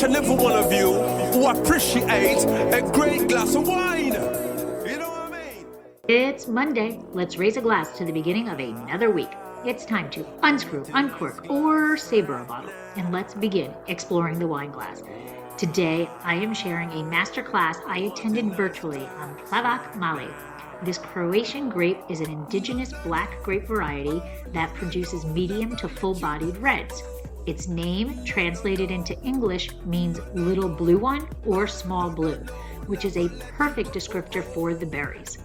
each and every one of you who appreciate a great glass of wine. You know what I mean? It's Monday. Let's raise a glass to the beginning of another week. It's time to unscrew, uncork, or saber a bottle, and let's begin exploring the wine glass. Today, I am sharing a masterclass I attended virtually on Plavak Mali. This Croatian grape is an indigenous black grape variety that produces medium to full-bodied reds. Its name, translated into English, means little blue one or small blue, which is a perfect descriptor for the berries.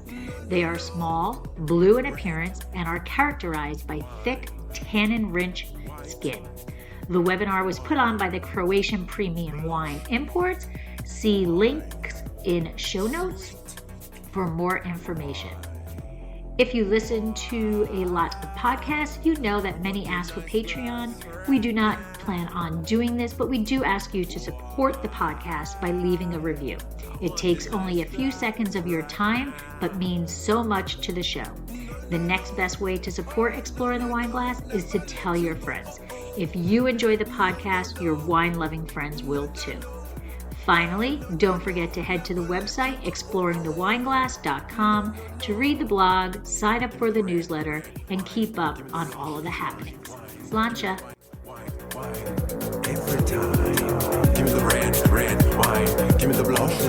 They are small, blue in appearance, and are characterized by thick, tannin-rich skin. The webinar was put on by the Croatian Premium Wine Imports. See links in show notes for more information. If you listen to a lot of podcasts, you know that many ask for Patreon. We do not plan on doing this, but we do ask you to support the podcast by leaving a review. It takes only a few seconds of your time, but means so much to the show. The next best way to support Exploring the Wine Glass is to tell your friends. If you enjoy the podcast, your wine-loving friends will too. Finally, don't forget to head to the website exploringthewineglass.com to read the blog, sign up for the newsletter, and keep up on all of the happenings. Slancha. Every time. Give me the red wine. Give me the blush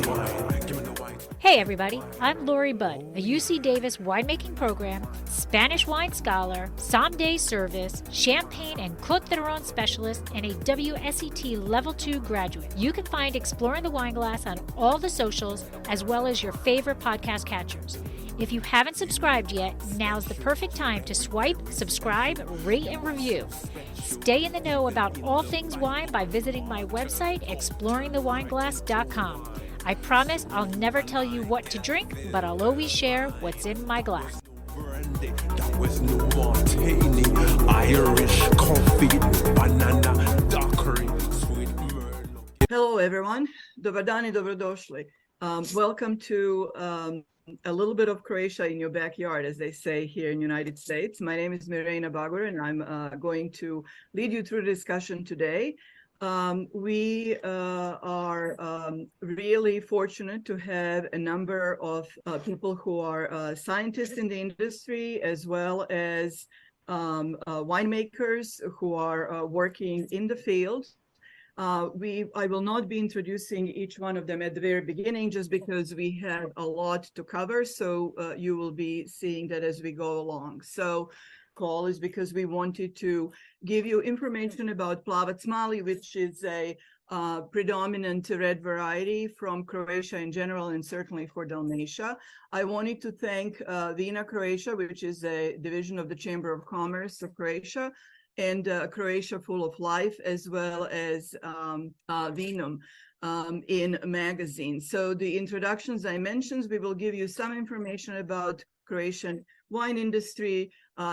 wine. Give me the white. Hey everybody, I'm Lori Budd, a UC Davis winemaking program, Spanish wine scholar, sommelier service, champagne and Côte d'Aron specialist, and a WSET Level 2 graduate. You can find Exploring the Wine Glass on all the socials, as well as your favorite podcast catchers. If you haven't subscribed yet, now's the perfect time to swipe, subscribe, rate, and review. Stay in the know about all things wine by visiting my website, exploringthewineglass.com. I promise I'll never tell you what to drink, but I'll always share what's in my glass. That was no martini, Irish coffee, banana, daiquiri, sweet Merlot. Hello, everyone. Dobar dan I dobrodošli. Welcome to a little bit of Croatia in your backyard, as they say here in the United States. My name is Mirena Bagor, and I'm going to lead you through the discussion today. We are really fortunate to have a number of people who are scientists in the industry, as well as winemakers who are working in the field. I will not be introducing each one of them at the very beginning, just because we have a lot to cover. So you will be seeing that as we go along. So call is because we wanted to give you information about Plavak Mali, which is a predominant red variety from Croatia in general, and certainly for Dalmatia. I wanted to thank Vina Croatia, which is a division of the Chamber of Commerce of Croatia, and Croatia Full of Life, as well as Vinum in magazine. So the introductions I mentioned, we will give you some information about Croatian wine industry,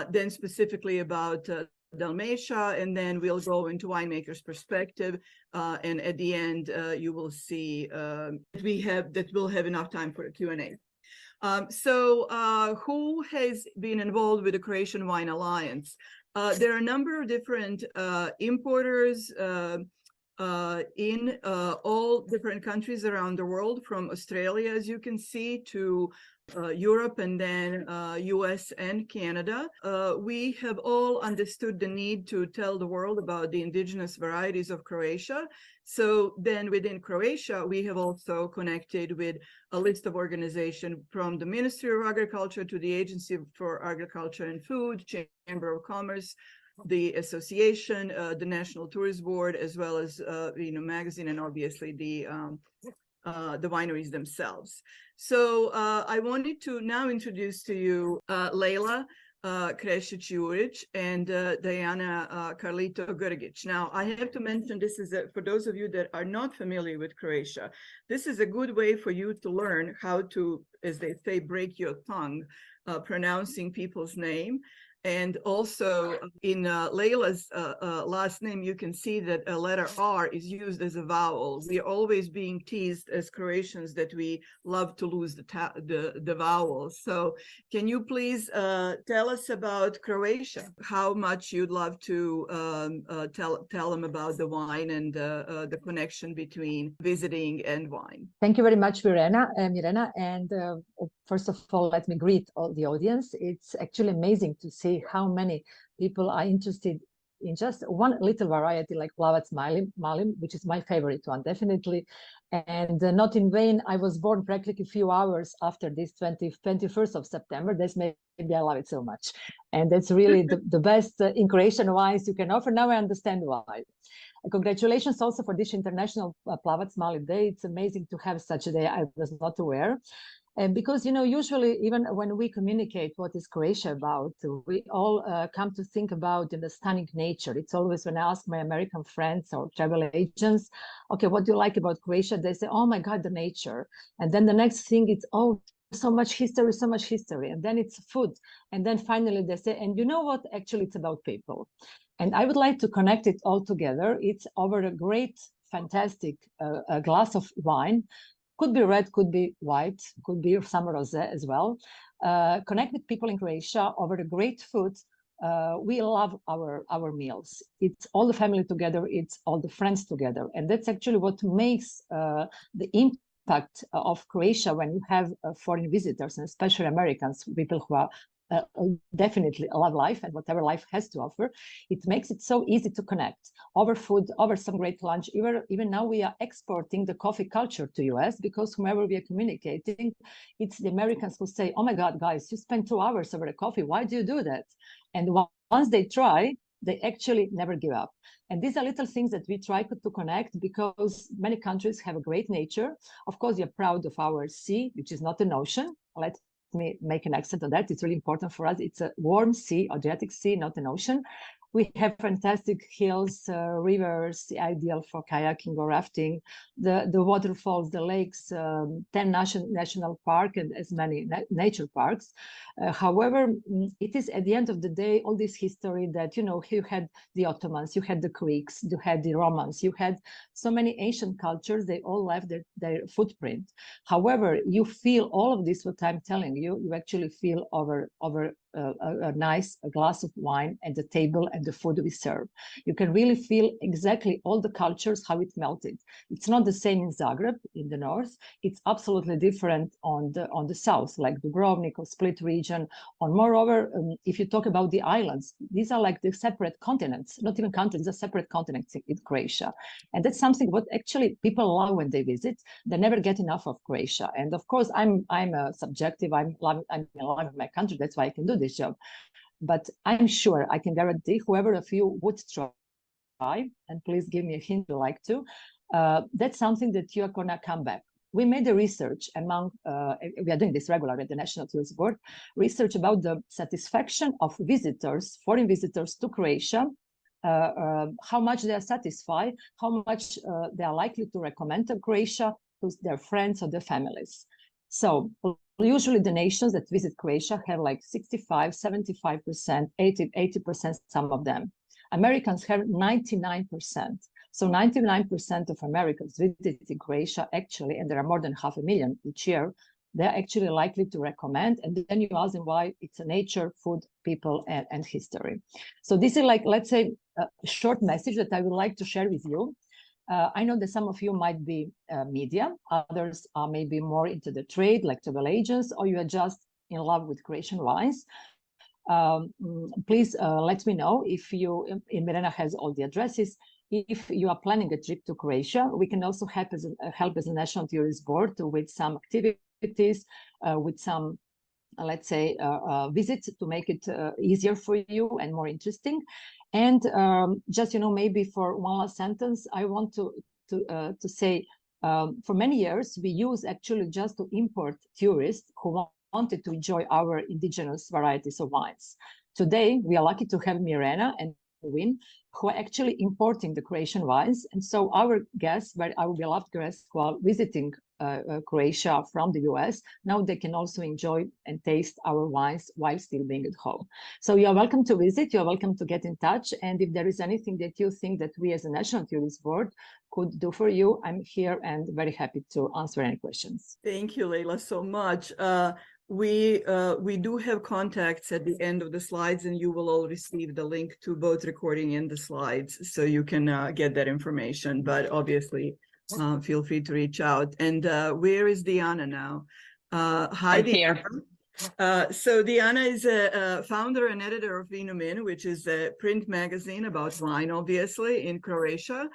then specifically about Dalmatia, and then we'll go into winemakers' perspective. And at the end, you will see we'll have enough time for a Q&A. So who has been involved with the Croatian Wine Alliance? There are a number of different importers in all different countries around the world, from Australia, as you can see, to Europe, and then US and Canada. We have all understood the need to tell the world about the indigenous varieties of Croatia. So then within Croatia, we have also connected with a list of organizations from the Ministry of Agriculture to the Agency for Agriculture and Food, Chamber of Commerce, the association, the National Tourist Board, as well as magazine, and obviously the wineries themselves. So I wanted to now introduce to you Leila Krešić-Jurić and Diana Carlito Grgić. Now, I have to mention, this is for those of you that are not familiar with Croatia, this is a good way for you to learn how to, as they say, break your tongue pronouncing people's name. And also in Layla's last name, you can see that a letter R is used as a vowel. We are always being teased as Croatians that we love to lose the vowels. So can you please tell us about Croatia? How much you'd love to tell them about the wine and the connection between visiting and wine. Thank you very much, Mirena. And first of all, let me greet all the audience. It's actually amazing to see how many people are interested in just one little variety like Plavak Mali, which is my favorite one, definitely. And not in vain, I was born practically a few hours after this 21st of September. That's maybe I love it so much. And that's really the best in Croatian wines you can offer. Now I understand why. Congratulations also for this International Plavak Mali Day. It's amazing to have such a day. I was not aware. And because, you know, usually even when we communicate what is Croatia about, we all come to think about the stunning nature. It's always when I ask my American friends or travel agents, okay, what do you like about Croatia? They say, oh my God, the nature. And then the next thing it's, oh, so much history, so much history. And then it's food. And then finally they say, and you know what? Actually, it's about people. And I would like to connect it all together. It's over a great, fantastic glass of wine. Could be red, could be white, could be some rosé as well. Connect with people in Croatia over the great food. We love our meals. It's all the family together. It's all the friends together. And that's actually what makes the impact of Croatia when you have foreign visitors, and especially Americans, people who are definitely love life and whatever life has to offer. It makes it so easy to connect over food, over some great lunch. Even now we are exporting the coffee culture to US because whomever we are communicating, it's the Americans who say, oh my God, guys, you spend 2 hours over a coffee. Why do you do that? And once they try, they actually never give up. And these are little things that we try to connect because many countries have a great nature. Of course, we are proud of our sea, which is not an ocean. Let me make an accent on that. It's really important for us. It's a warm sea, Adriatic Sea, not an ocean. We have fantastic hills, rivers, ideal for kayaking or rafting, the waterfalls, the lakes, 10 national parks and as many nature parks. However, it is at the end of the day, all this history that, you know, you had the Ottomans, you had the Greeks, you had the Romans, you had so many ancient cultures, they all left their footprint. However, you feel all of this, what I'm telling you, you actually feel over a nice glass of wine at the table and the food we serve. You can really feel exactly all the cultures, how it melted. It's not the same in Zagreb in the north. It's absolutely different on the south, like Dubrovnik or Split region. Moreover, if you talk about the islands, these are like the separate continents, not even countries, these are separate continents in Croatia. And that's something what actually people love when they visit. They never get enough of Croatia. And of course, I'm subjective. I'm in love with my country. That's why I can do this job. But I'm sure I can guarantee whoever of you would try, and please give me a hint you like to, that's something that you're gonna come back. We made a research among, we are doing this regularly at the National Tourist Board, research about the satisfaction of visitors, foreign visitors to Croatia, how much they are satisfied, how much they are likely to recommend Croatia to their friends or their families. So usually the nations that visit Croatia have like 65, 75%, 80%, some of them. Americans have 99%. So 99% of Americans visiting Croatia actually, and there are more than 500,000 each year, they're actually likely to recommend. And then you ask them why. It's a nature, food, people, and history. So this is like, let's say, a short message that I would like to share with you. I know that some of you might be media, others are maybe more into the trade, like travel agents, or you are just in love with Croatian wines. Please let me know if you, Mirena has all the addresses. If you are planning a trip to Croatia, we can also help as a National Tourist Board with some activities, with some, let's say, visits to make it easier for you and more interesting. And just, you know, maybe for one last sentence, I want to say, for many years, we use actually just to import tourists who wanted to enjoy our indigenous varieties of wines. Today, we are lucky to have Mirena and Win, who are actually importing the Croatian wines. And so our guests, our beloved guests who are visiting Croatia from the US, now they can also enjoy and taste our wines while still being at home. So you're welcome to visit, you're welcome to get in touch. And if there is anything that you think that we as a National Tourist Board could do for you, I'm here and very happy to answer any questions. Thank you, Leila, so much. We do have contacts at the end of the slides, and you will all receive the link to both recording and the slides, so you can get that information. But obviously, feel free to reach out. And where is Diana now? Hi, Diana. So Diana is a founder and editor of Vinomin, which is a print magazine about wine, obviously, in Croatia.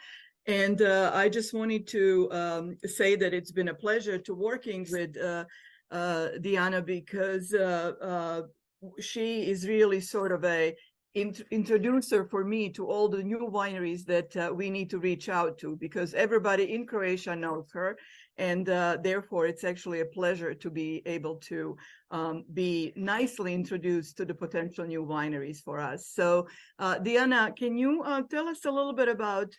And I just wanted to say that it's been a pleasure to working with Diana, because she is really sort of a introducer for me to all the new wineries that we need to reach out to, because everybody in Croatia knows her. And therefore, it's actually a pleasure to be able to be nicely introduced to the potential new wineries for us. So, Diana, can you tell us a little bit about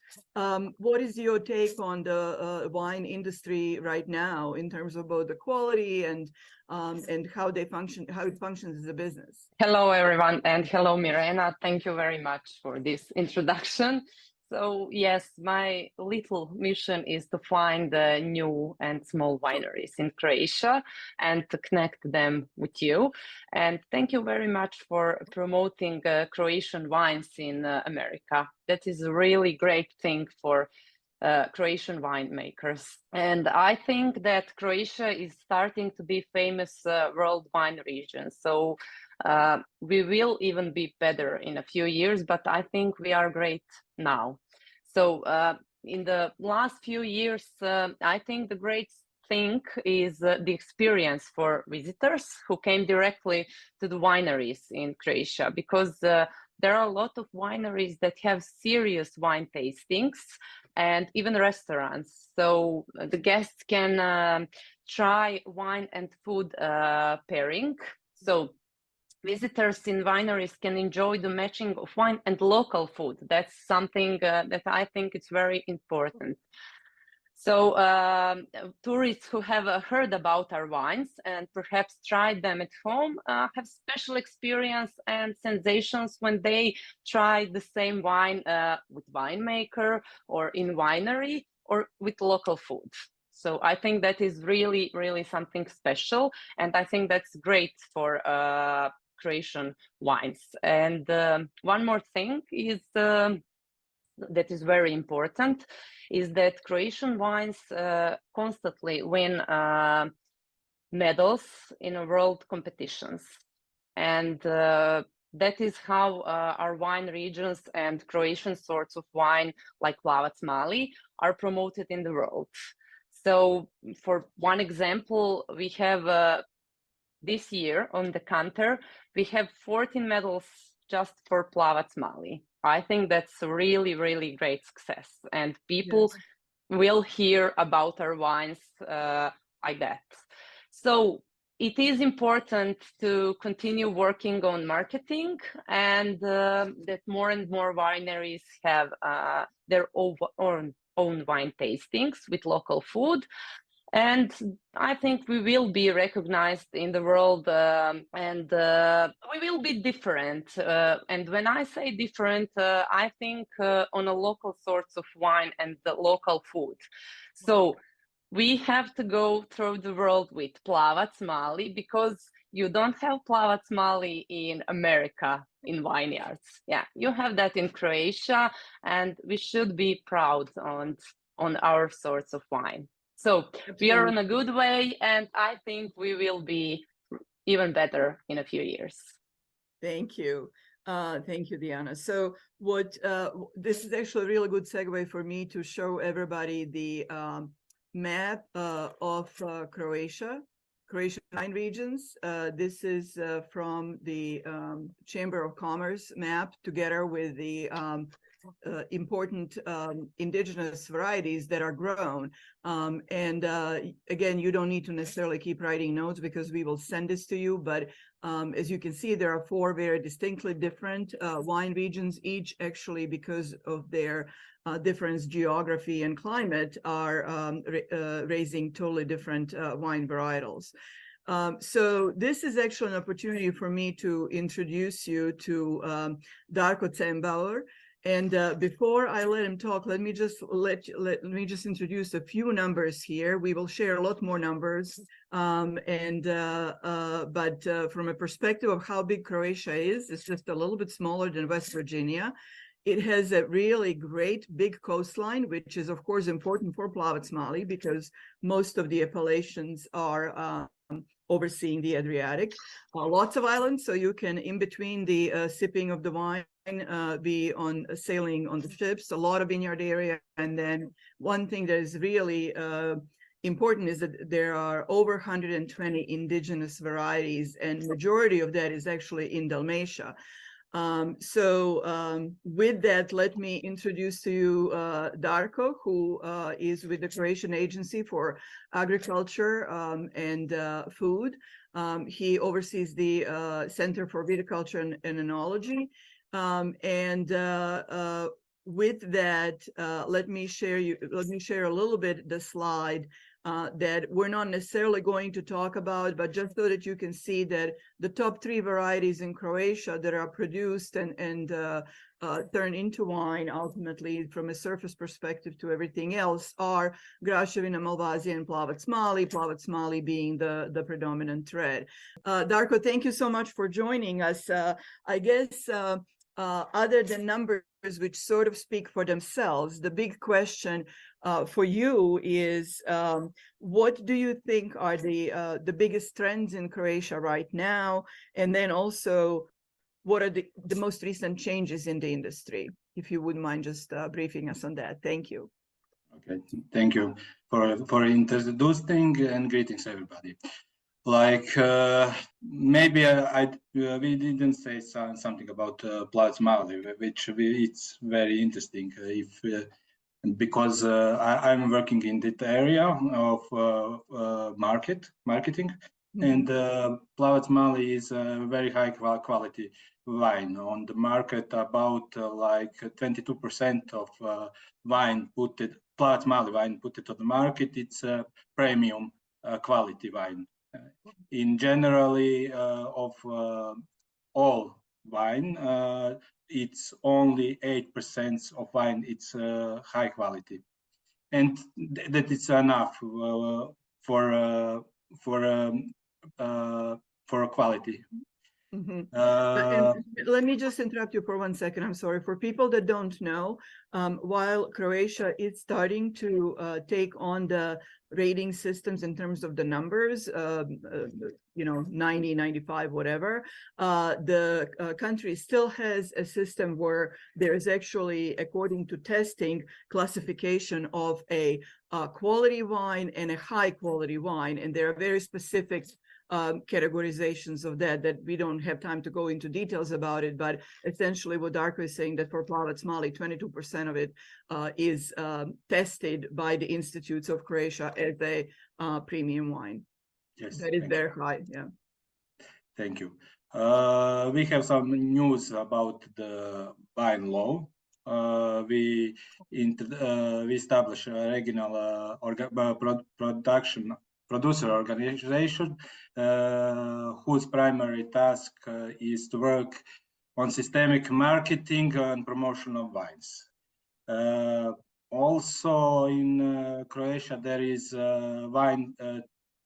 what is your take on the wine industry right now in terms of both the quality and how they function, how it functions as a business? Hello, everyone, and hello, Mirena. Thank you very much for this introduction. So yes, my little mission is to find new and small wineries in Croatia and to connect them with you. And thank you very much for promoting Croatian wines in America. That is a really great thing for Croatian winemakers. And I think that Croatia is starting to be famous world wine region. So we will even be better in a few years, but I think we are great now. So in the last few years, I think the great thing is the experience for visitors who came directly to the wineries in Croatia, because there are a lot of wineries that have serious wine tastings and even restaurants. So the guests can try wine and food pairing. So visitors in wineries can enjoy the matching of wine and local food. That's something that I think is very important. So tourists who have heard about our wines and perhaps tried them at home have special experience and sensations when they try the same wine with winemaker or in winery or with local food. So I think that is really, really something special. And I think that's great for Croatian wines. And one more thing is that is very important is that Croatian wines constantly win medals in world competitions. And that is how our wine regions and Croatian sorts of wine like Plavak Mali are promoted in the world. So for one example, we have this year on the counter, we have 14 medals just for Plavak Mali. I think that's a really, really great success. And people will hear about our wines like that. So it is important to continue working on marketing and that more and more wineries have their own wine tastings with local food. And I think we will be recognized in the world and we will be different. And when I say different, I think on a local sorts of wine and the local food. So we have to go through the world with Plavak Mali because you don't have Plavak Mali in America in vineyards. Yeah, you have that in Croatia, and we should be proud on our sorts of wine. So we are on a good way, and I think we will be even better in a few years. Thank you. Thank you, Diana. So this is actually a really good segue for me to show everybody the map of Croatian wine regions. This is from the Chamber of Commerce map together with the important indigenous varieties that are grown. Again, you don't need to necessarily keep writing notes because we will send this to you. But as you can see, there are 4 very distinctly different wine regions, each actually because of their different geography and climate are raising totally different wine varietals. So this is actually an opportunity for me to introduce you to Darko Cembauer. And before I let him talk, let me just introduce a few numbers here. We will share a lot more numbers, but from a perspective of how big Croatia is, it's just a little bit smaller than West Virginia. It has a really great big coastline, which is of course important for Plavak Mali because most of the appellations are overseeing the Adriatic. Lots of islands, so you can, in between the sipping of the wine, be on sailing on the ships, a lot of vineyard area. And then one thing that is really important is that there are over 120 indigenous varieties, and majority of that is actually in Dalmatia. With that, let me introduce to you Darko, who is with the Croatian Agency for Agriculture and Food. He oversees the Center for Viticulture and Enology. With that, let me share a little bit the slide that we're not necessarily going to talk about, but just so that you can see that the top 3 varieties in Croatia that are produced and turned into wine ultimately from a surface perspective to everything else are Graševina, Malvasia, and Plavak Mali being the predominant thread. Darko, thank you so much for joining us. I guess other than numbers which sort of speak for themselves, the big question for you is what do you think are the biggest trends in Croatia right now? And then also, what are the most recent changes in the industry? If you wouldn't mind just briefing us on that. Thank you. Okay, thank you for introducing, and greetings everybody. Like maybe we didn't say something about Plavak Mali, which it's very interesting. Because I'm working in that area of marketing, and Plavak Mali is a very high quality wine on the market. About like 22% of Plavak Mali wine put it on the market. It's a premium quality wine. In generally of all wine, it's only 8% of wine. It's high quality, and that is enough for quality. Let me just interrupt you for 1 second. I'm sorry. For people that don't know, while Croatia is starting to take on the rating systems in terms of the numbers, 90, 95, whatever, the country still has a system where there is actually, according to testing, classification of a quality wine and a high quality wine. And there are very specific categorizations of that we don't have time to go into details about it, but essentially what Darko is saying that for Plavak Mali, 22% of it is tested by the institutes of Croatia as a premium wine. Yes, that is very high. Yeah. Thank you. We have some news about the wine law. We established a regional producer organization whose primary task is to work on systemic marketing and promotion of wines. Also in Croatia, there is wine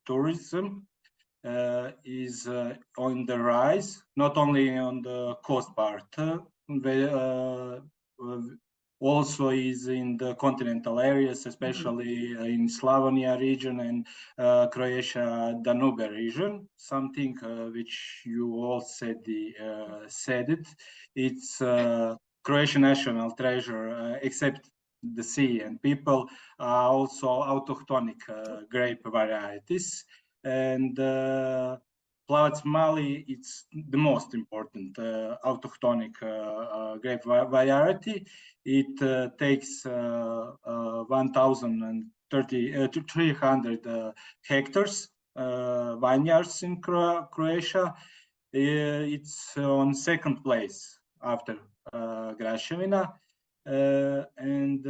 tourism is on the rise, not only on the coast part, also is in the continental areas, especially in Slavonia region and Croatia Danube region. Something which you all said it. It's Croatian national treasure, except the sea and people are also autochthonic grape varieties. And Plavak Mali, it's the most important autochthonic grape variety. It takes 1,030 to 300 hectares vineyards in Croatia. It's on second place after Graševina. And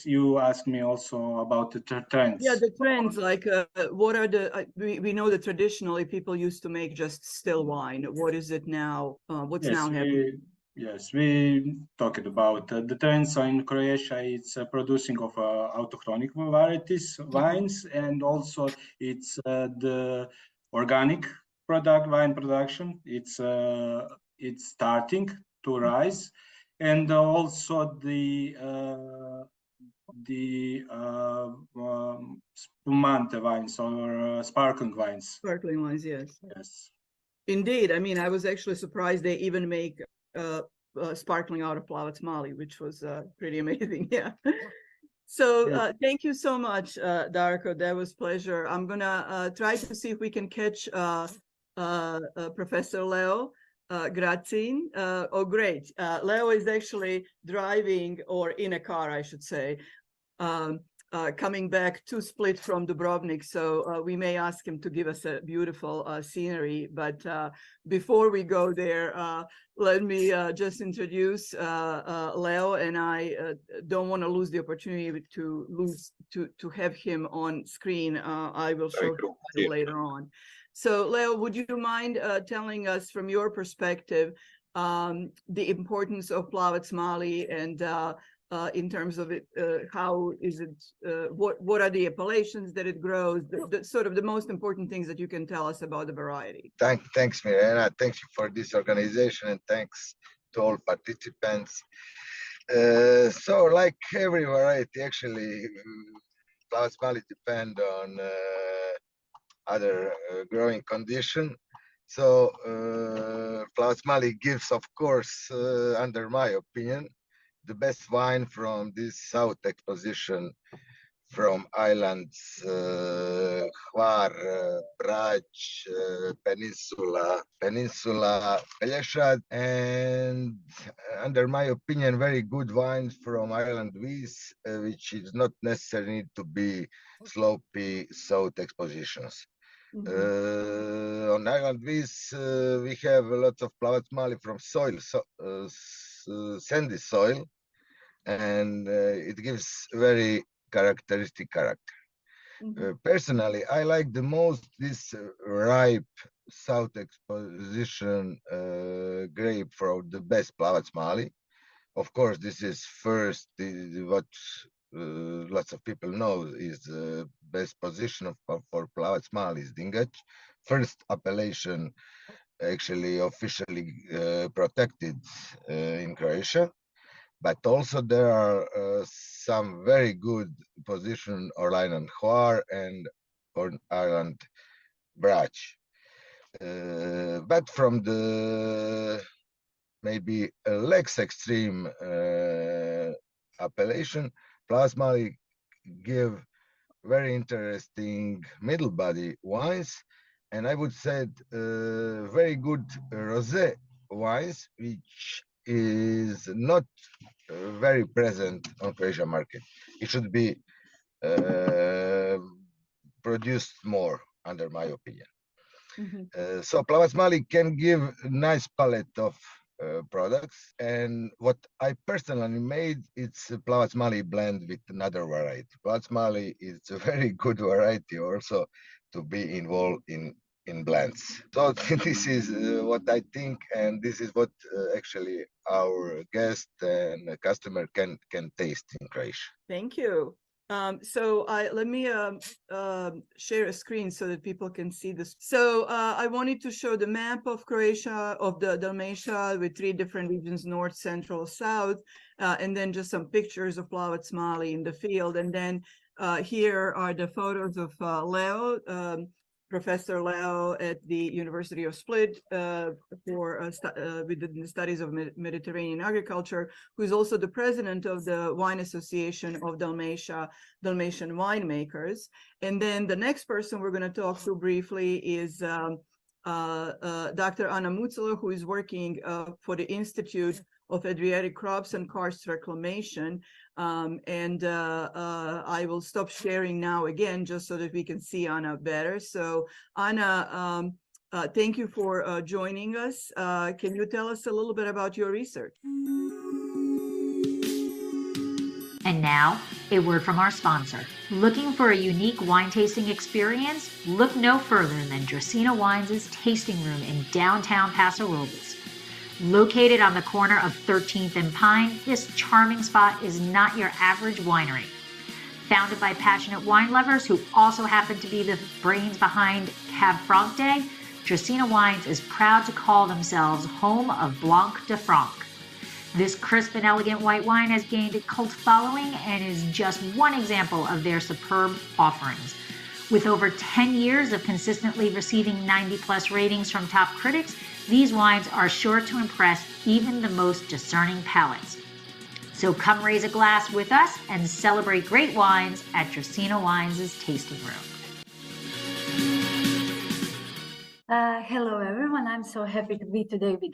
you asked me also about the trends. Yeah, the trends, like what are the, we know that traditionally people used to make just still wine. What is it now? What's now happening? Yes, we talked about the trends in Croatia. It's producing of autochthonic varieties, wines, and also it's the organic wine production. It's starting to rise, and also the spumante wines or sparkling wines. Sparkling wines, yes. Yes. Indeed. I mean, I was actually surprised they even make sparkling out of Plavak Mali, which was pretty amazing. Yeah. So thank you so much, Darko. That was pleasure. I'm gonna try to see if we can catch Professor Leo Grazin. Oh, great. Leo is actually driving, or in a car, I should say, coming back to Split from Dubrovnik. So we may ask him to give us a beautiful scenery. But before we go there, let me just introduce Leo, and I don't want to lose the opportunity to have him on screen. I will show him later on. So Leo, would you mind telling us from your perspective the importance of Plavak Mali, and in terms of it, how is it, what are the appellations that it grows, the sort of the most important things that you can tell us about the variety? Thanks, Mirena. Thank you for this organization, and thanks to all participants. So like every variety, actually, Plavak Mali depend on other growing condition. So Plavak Mali gives, of course, under my opinion, the best wine from this south exposition, from islands Hvar, Brač, Peninsula, Pelješac, and under my opinion, very good wines from Island Vis, which is not necessarily need to be slopey south expositions. On Island Vis, we have a lot of Plavak Mali from soil, sandy soil, and it gives very characteristic character. Personally, I like the most this ripe south exposition grape for the best Plavak Mali. Of course, this is first what lots of people know is the best position for Plavak Mali is Dingač. First appellation actually officially protected in Croatia. But also there are some very good position on Island Hvar and on Island Brač. But from the maybe a less extreme appellation, Plavak Mali give very interesting middle body wines, and I would say very good rosé wines, which is not very present on Croatian market. It should be produced more, under my opinion. So Plavak Mali can give a nice palette of products, and what I personally made, it's a Plavak Mali blend with another variety. Plavak Mali is a very good variety also to be involved in blends. So this is what I think, and this is what actually our guest and customer can taste in Croatia. Thank you. So let me share a screen so that people can see this. So I wanted to show the map of Croatia, of the Dalmatia, with 3 different regions: north, central, south, and then just some pictures of Plavak Mali in the field. And then here are the photos of Leo, Professor Leo at the University of Split within the studies of Mediterranean agriculture, who is also the president of the Wine Association of Dalmatian winemakers. And then the next person we're going to talk to briefly is Dr. Anna Mutzler, who is working for the Institute of Adriatic Crops and Karst Reclamation. I will stop sharing now again, just so that we can see Anna better. So Anna, thank you for joining us. Can you tell us a little bit about your research? And now, a word from our sponsor. Looking for a unique wine tasting experience? Look no further than Dracaena Wines' tasting room in downtown Paso Robles. Located on the corner of 13th and Pine, this charming spot is not your average winery. Founded by passionate wine lovers who also happen to be the brains behind Cab Franc Day, Dracaena Wines is proud to call themselves home of Blanc de Franc. This crisp and elegant white wine has gained a cult following and is just one example of their superb offerings. With over 10 years of consistently receiving 90+ ratings from top critics, these wines are sure to impress even the most discerning palates. So come raise a glass with us and celebrate great wines at Dracaena Wines' tasting room. Hello everyone, I'm so happy to be today with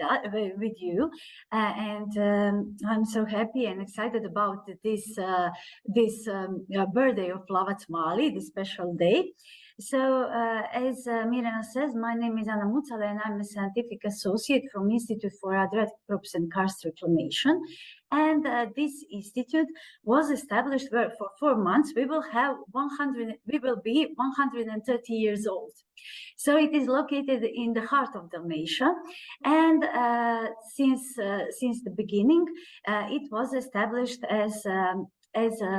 you, I'm so happy and excited about this birthday of Plavak Mali, this special day. So as Mirjana says, my name is Anna Mutzler and I'm a scientific associate from Institute for Adriatic Crops and Karst Reclamation. And this institute was established for 4 months. We will be 130 years old. So it is located in the heart of Dalmatia, and since the beginning, it was established as a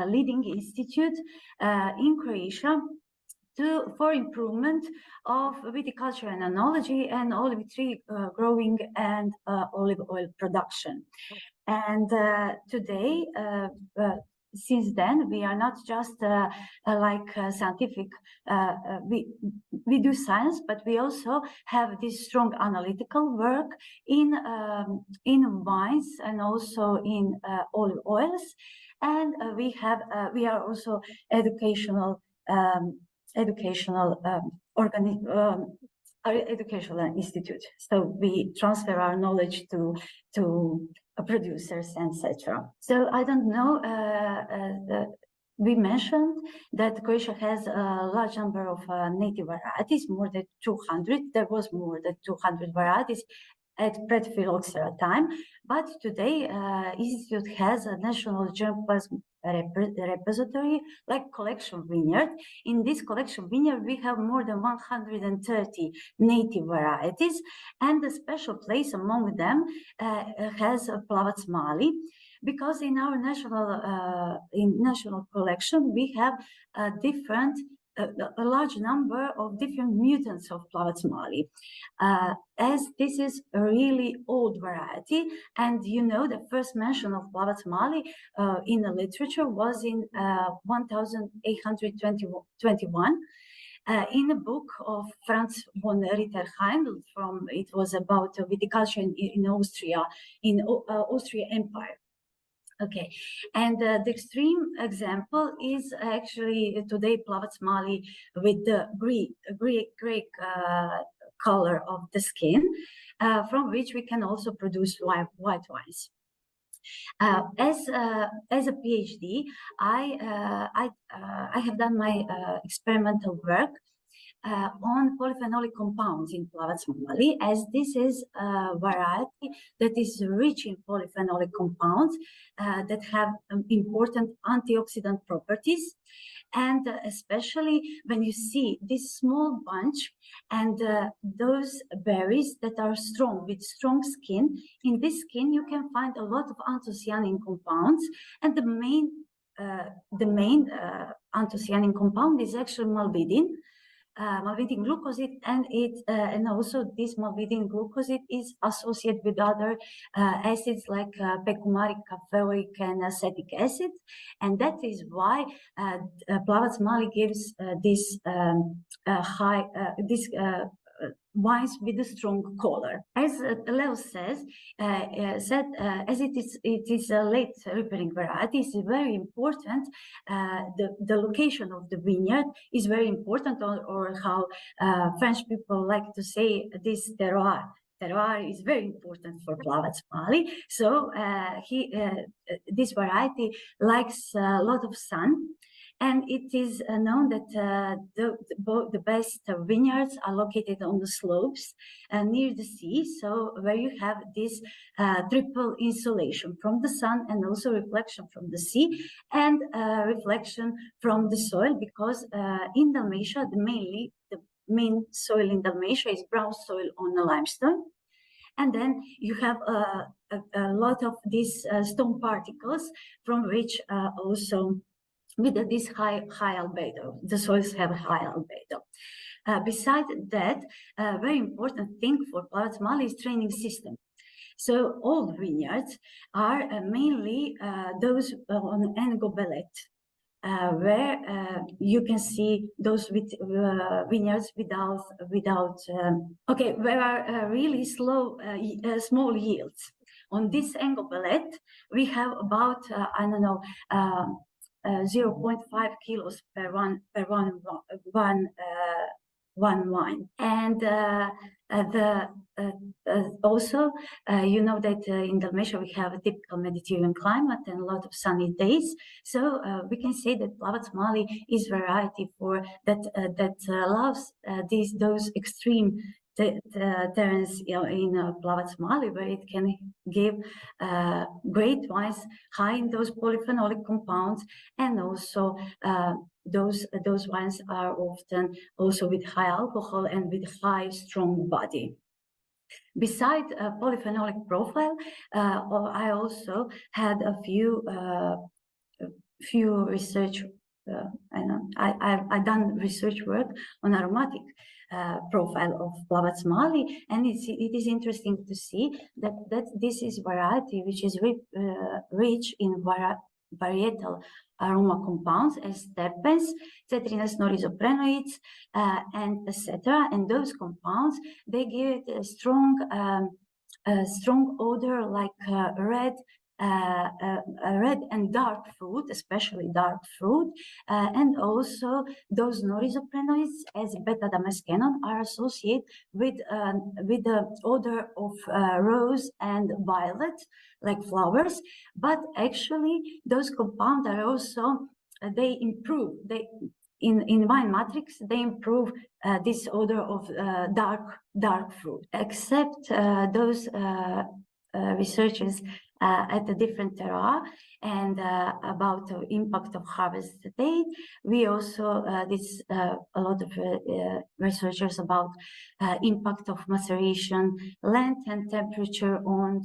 leading institute in Croatia for improvement of viticulture and enology and olive tree growing and olive oil production. And today, since then, we are not just scientific, we do science, but we also have this strong analytical work in wines and also in olive oils. And we are also educational institute. So we transfer our knowledge to producers, etc. So I don't know, we mentioned that Croatia has a large number of native varieties, more than 200. There was more than 200 varieties at pre-phylloxera time, but today Institute has a national germplasm repository, like collection vineyard. In this collection vineyard, we have more than 130 native varieties, and a special place among them has Plavak Mali, because in our national collection we have a large number of different mutants of Plavak Mali, as this is a really old variety. And you know, the first mention of Plavak Mali in the literature was in 1821 in a book of Franz von Ritterheim. It was about viticulture in Austria, in Austria Empire. Okay, and the extreme example is actually today Plavak Mali with the gray color of the skin, from which we can also produce white wines. As a PhD, I have done my experimental work on polyphenolic compounds in Plavak Mali, as this is a variety that is rich in polyphenolic compounds that have important antioxidant properties. And especially when you see this small bunch and those berries that are strong, with strong skin, in this skin you can find a lot of anthocyanin compounds, and the main anthocyanin compound is actually malvidin. Malvidin glucoside, and also this malvidin glucoside is associated with other acids like pecumaric, caffeoic, and acetic acid, and that is why Plavak Mali gives this wines with a strong color. As Leo says, as it is a late ripening variety, it's very important. The location of the vineyard is very important, or how French people like to say this terroir. Terroir is very important for Plavak Mali. So this variety likes a lot of sun. And it is known that the best vineyards are located on the slopes near the sea, so where you have this triple insulation from the sun and also reflection from the sea and reflection from the soil, because in Dalmatia, the main soil in Dalmatia is brown soil on the limestone. And then you have a lot of these stone particles from which also with this high albedo, the soils have a high albedo. Besides that, a very important thing for Plavak Mali is training system. So all the vineyards are mainly those on Engobelet, where you can see those with vineyards without where are really slow, small yields. On this Engobelet, we have about 0.5 kilos per one wine, and also you know that in Dalmatia we have a typical Mediterranean climate and a lot of sunny days, so we can say that Plavak Mali is variety for that allows those extreme terrains in Plavak Mali, where it can give great wines high in those polyphenolic compounds, and also those wines are often also with high alcohol and with high strong body. Besides polyphenolic profile, I also had a few research. I've done research work on aromatic profile of Plavak Mali, and it is interesting to see that this is variety which is rich in varietal aroma compounds as terpenes, citrinous norizoprenoids, and etc. And those compounds, they give it a strong odor like red and dark fruit, especially dark fruit, and also those norizoprenoids as beta-damascenon are associated with the odor of rose and violet, like flowers. But actually, those compounds are also they improve. In wine matrix, they improve this odor of dark fruit. Except those researchers at a different terroir and about the impact of harvest date. We also did a lot of researchers about impact of maceration, length and temperature on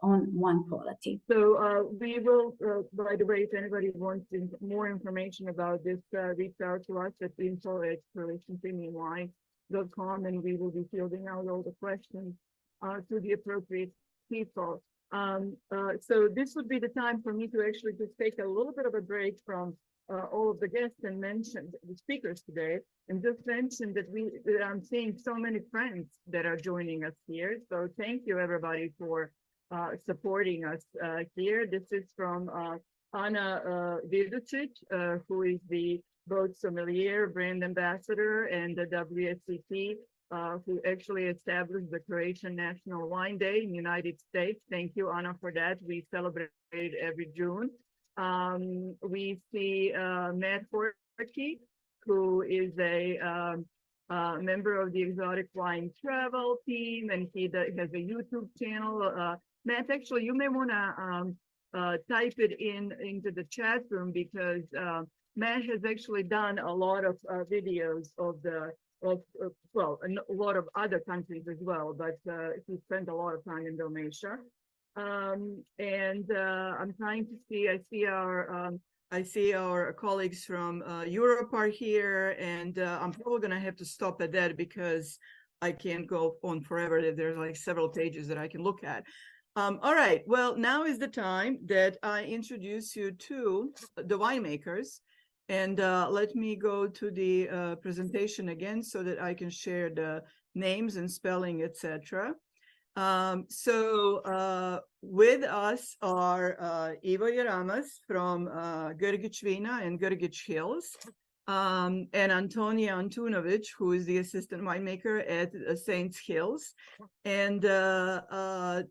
wine quality. So we will, by the way, if anybody wants more information about this, reach out to us at info@CroatianPremiumWine.com, and we will be fielding out all the questions to the appropriate people. So this would be the time for me to actually just take a little bit of a break from all of the guests and mention the speakers today, and just mention that I'm seeing so many friends that are joining us here. So thank you everybody for supporting us here. This is from Anna Viducic, who is the boat sommelier, brand ambassador, and the WSET, who actually established the Croatian National Wine Day in the United States. Thank you, Anna, for that. We celebrate every June. We see Matt Horky, who is a member of the Exotic Wine Travel team, and he has a YouTube channel. Matt, actually, you may want to type it into the chat room, because Matt has actually done a lot of videos of well, a lot of other countries as well, but he spent a lot of time in Dalmatia. And I'm trying to see, I see our colleagues from Europe are here, and I'm probably going to have to stop at that because I can't go on forever. There's like several pages that I can look at. All right, well, now is the time that I introduce you to the winemakers. And let me go to the presentation again so that I can share the names and spelling, etc. With us are Ivo Jaramas from Grgić Vina and Grgić Hills, and Antonija Antunović, who is the assistant winemaker at Saints Hills. And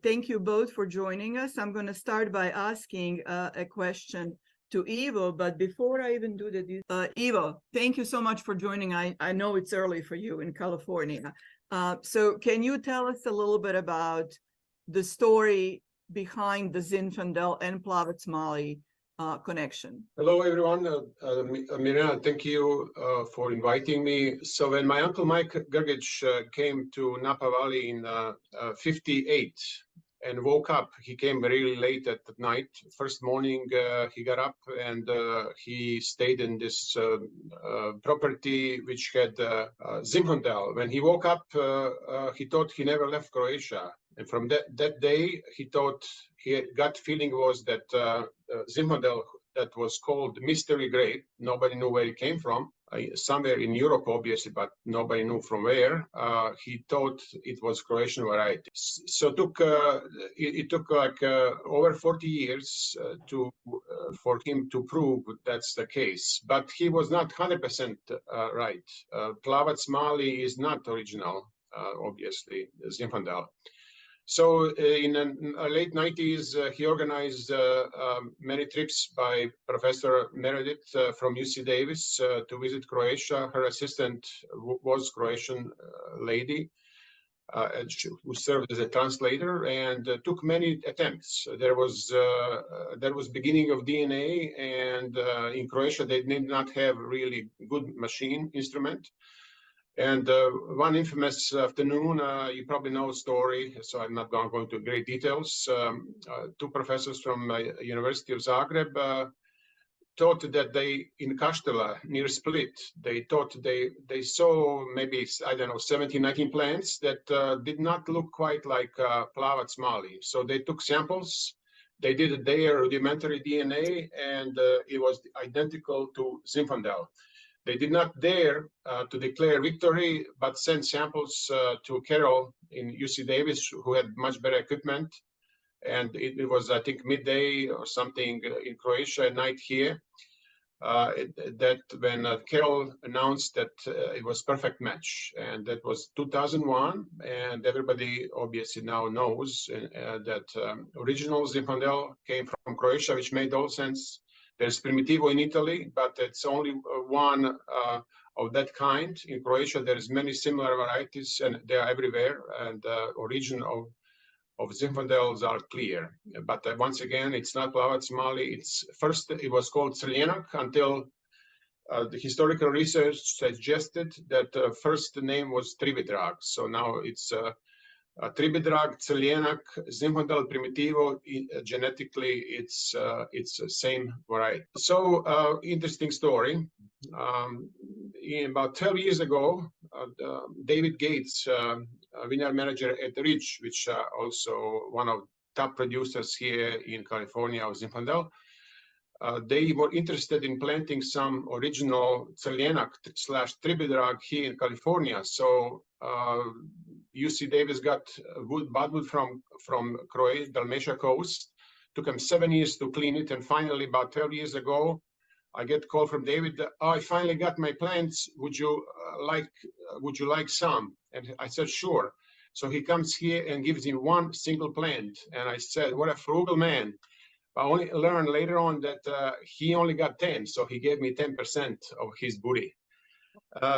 thank you both for joining us. I'm going to start by asking a question to Ivo, but before I even do that, Ivo, thank you so much for joining. I know it's early for you in California. So can you tell us a little bit about the story behind the Zinfandel and Plavak Mali connection? Hello, everyone. Mirena, thank you for inviting me. So when my uncle Mike Grgić came to Napa Valley in 58 and woke up, he came really late at night. First morning, he got up and he stayed in this property which had Zinfandel. When he woke up, he thought he never left Croatia. And from that day, he thought his gut feeling was that Zinfandel, that was called mystery grape, nobody knew where it came from, somewhere in Europe, obviously, but nobody knew from where. He thought it was Croatian variety. So it took like over 40 years for him to prove that's the case. But he was not 100% right. Plavak Mali is not original, obviously, Zinfandel. So in the late 90s, he organized many trips by Professor Meredith from UC Davis to visit Croatia. Her assistant was Croatian lady who served as a translator, and took many attempts. There was beginning of DNA, and in Croatia they did not have really good machine instrument. And one infamous afternoon, you probably know the story, so I'm not going to go into great details. Two professors from University of Zagreb thought that they, in Kaštela, near Split, they thought they saw maybe, I don't know, 17, 19 plants that did not look quite like Plavak Mali. So they took samples, they did their rudimentary DNA, and it was identical to Zinfandel. They did not dare to declare victory, but sent samples to Carol in UC Davis, who had much better equipment. And it was, I think, midday or something in Croatia, at night here, that when Carol announced that it was perfect match. And that was 2001. And everybody obviously now knows that original Zinfandel came from Croatia, which made all sense. There's Primitivo in Italy, but it's only one of that kind. In Croatia, there's many similar varieties, and they are everywhere. And origin of Zinfandels are clear. But once again, it's not Plavak Mali. It was called Crljenak until the historical research suggested that first the name was Tribidrag. So now it's Tribidrag, Crljenak, Zinfandel, Primitivo. Genetically, it's the same variety. So interesting story. About 12 years ago, David Gates, vineyard manager at Ridge, which also one of top producers here in California of Zinfandel, they were interested in planting some original Crljenak / Tribidrag here in California. So UC Davis got budwood from Croatia, Dalmatia coast. Took them 7 years to clean it, and finally, about 12 years ago, I get a call from David. I finally got my plants. Would you like some? And I said, sure. So he comes here and gives me one single plant. And I said, what a frugal man. I only learned later on that he only got 10. So he gave me 10% of his booty.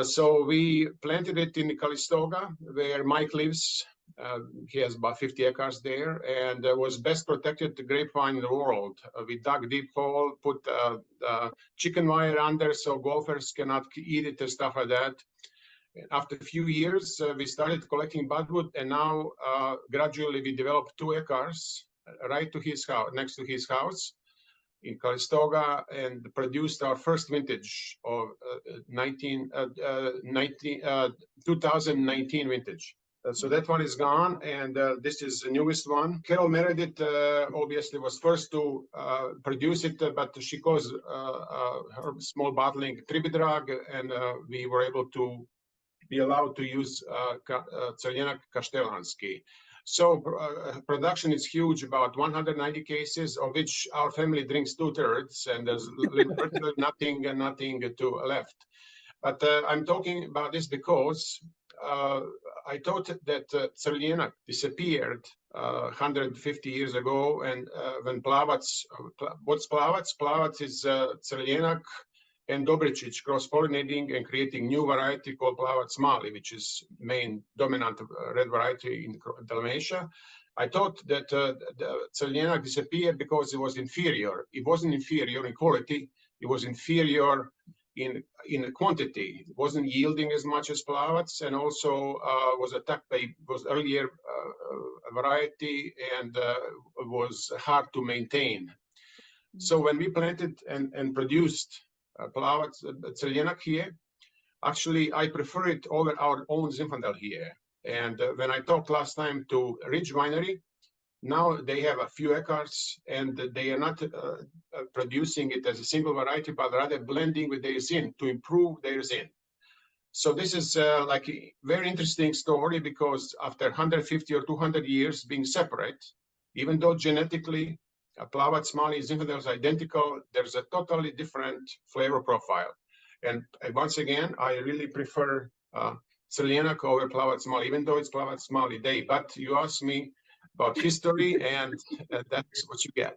So we planted it in Calistoga, where Mike lives. He has about 50 acres there, and was best protected grapevine in the world. We dug deep hole, put chicken wire under so golfers cannot eat it and stuff like that. After a few years, we started collecting budwood, and now gradually we developed 2 acres right to his house, next to his house in Calistoga, and produced our first vintage of 2019 vintage. So that one is gone, and this is the newest one. Carol Meredith obviously was first to produce it, but she caused her small bottling Tribidrag, and we were able to be allowed to use Celjenak Kaštelanski. So production is huge, about 190 cases, of which our family drinks 2/3, and there's virtually nothing to left. But I'm talking about this because I thought that Celjenak disappeared 150 years ago, and when Plavac, what's Plavac? Plavac is Celjenak and Dobričić cross-pollinating and creating new variety called Plavak Mali, which is main dominant red variety in Dalmatia. I thought that Celjenak disappeared because it was inferior. It wasn't inferior in quality, it was inferior in quantity. It wasn't yielding as much as Plavac, and also was attacked by, was earlier variety, and was hard to maintain. So when we planted and produced Plavak Celjenak here, actually I prefer it over our own Zinfandel here. And when I talked last time to Ridge Winery, now they have a few acres, and they are not producing it as a single variety, but rather blending with their Zin to improve their Zin. So this is like a very interesting story, because after 150 or 200 years being separate, even though genetically Plavak Mali Zinfandel is identical, there's a totally different flavor profile. And once again, I really prefer Celjenak over Plavak Mali, even though it's Plavak Mali Day. But you asked me about history, and that's what you get.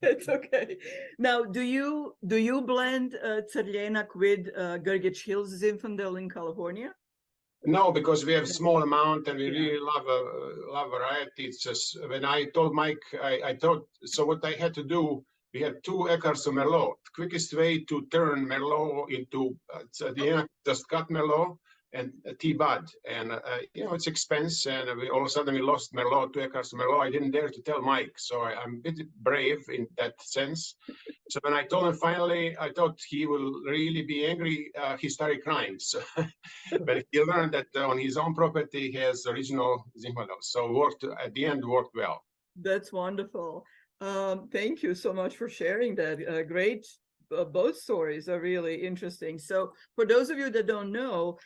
That's okay. Now, do you blend Celjenak with Grgić Hills Zinfandel in California? No, because we have a small amount, and we really love variety. It's just when I told Mike, I thought, so what I had to do, we had 2 acres of Merlot. The quickest way to turn Merlot into just cut Merlot and T-Bud. And, you know, it's expensive, and all of a sudden we lost Merlot, 2 acres of Merlot. I didn't dare to tell Mike, so I'm a bit brave in that sense. So when I told him finally, I thought he will really be angry. He started crying. So, but he learned that on his own property he has original Zinfandel. So worked, at the end, worked well. That's wonderful. Thank you so much for sharing that. Great. Both stories are really interesting. So for those of you that don't know,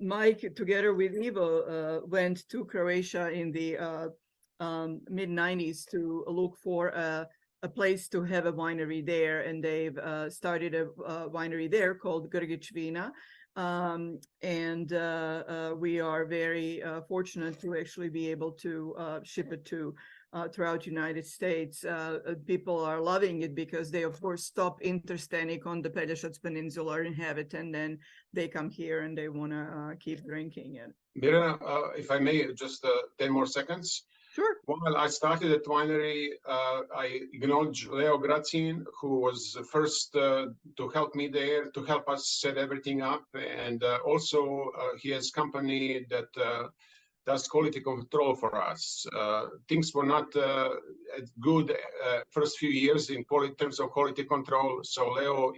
Mike, together with Ivo, went to Croatia in the mid-90s to look for a place to have a winery there, and they've started a winery there called Grgić Vina. And we are very fortunate to actually be able to ship it to throughout United States. People are loving it because they, of course, stop Interstanic on the Pelješac Peninsula and have it, and then they come here and they want to keep drinking it. Mirena, if I may, just 10 more seconds. Sure. While I started at winery, I acknowledge Leo Gracin, who was the first to help me there, to help us set everything up. And also he has company that does quality control for us. Things were not good first few years in terms of quality control. So Leo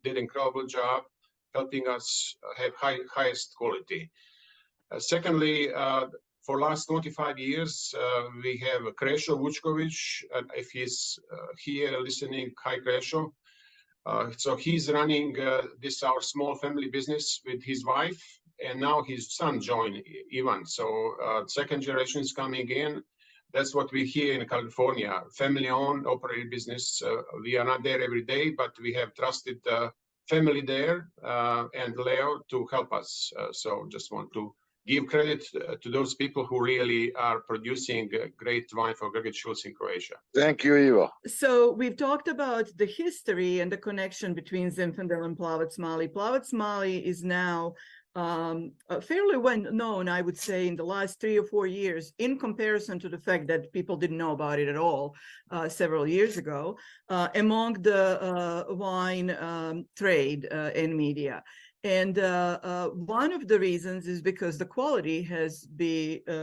did an incredible job helping us have highest quality. Secondly, for last 25 years, we have Krešo Vučković, and if he's here listening, hi Krešo. So he's running this our small family business with his wife, and now his son joined Ivan. So second generation is coming in. That's what we hear in California, family-owned, operated business. We are not there every day, but we have trusted family there and Leo to help us. So just want to give credit to those people who really are producing great wine for Grgić Hills in Croatia. Thank you, Ivo. So we've talked about the history and the connection between Zinfandel and Plavak Mali. Plavak Mali is now fairly well known, I would say, in the last 3 or 4 years, in comparison to the fact that people didn't know about it at all several years ago, among the wine trade and media. And one of the reasons is because the quality has